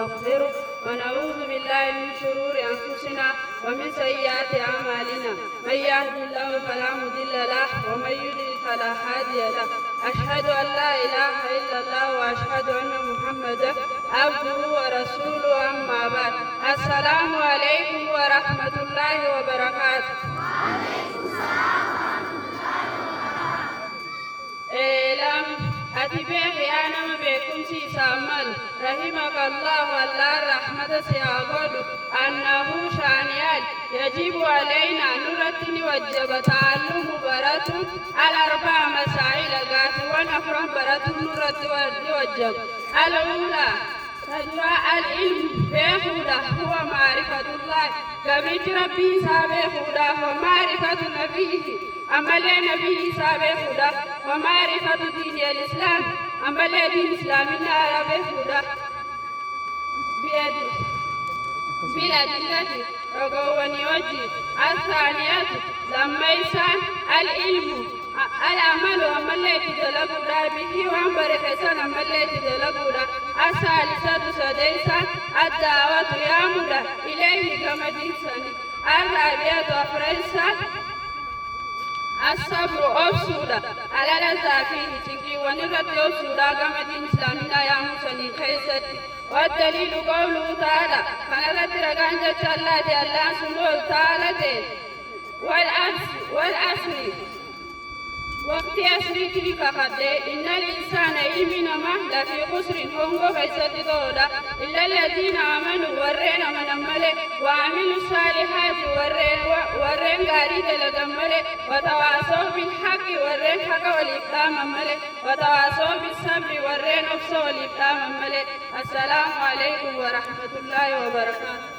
ونستغفره ونعوذ بالله من شرور أنفسنا ومن سيئات أعمالنا من يهد الله فلا مضل له ومن يضلل فلا هادي له أشهد أن لا إله إلا الله وأشهد أن محمدا عبده ورسوله أما بعد السلام عليكم ورحمة الله وبركاته. وعليكم السلام ورحمة الله وبركاته. أتبع أنا بكم سيسامل رحمك الله والله رحمة سيقول أنه شانيال يجب علينا نرتن وجب تعلم برة على 4 مسائل قات ونفرم برة نرت وجب الأولى العلم بهدى هو معرفة الله كبيت ربي سابهدى ومعرفة نبيه أمل نبي سابهدى ومعرفة دين الإسلام أمل دين الإسلام بهدى بالأدلة رقوني وجه. الثانية لما يسان العلم العمل أمل تدلقوا به وأمبر حسن أمل تدلقوا. الثالثة سديسا الدعوة يا مدى إليه كما ديسني. الرابعة أفريسا الصبر أفسودا على الزافين تنكي ونرد أفسودا كما دين إسلامنا يا مسني خيستي. والدليل قوله تعالى فنرد رقان جت الله دي الله سنوه تعالى والعصر وقت أسرتي فقد إن الإنسان إلمنا مهلا في قصر هنغو خيست دودا إلا الذين آمنوا ورين من أمله وعملوا الصالحات ورين غاري دلغمله وتواصوا بالحق ورين حق والإقدام أمله وتواصوا بالصبر ورين أفسوا والإقدام أمله. السلام عليكم ورحمة الله وبركاته.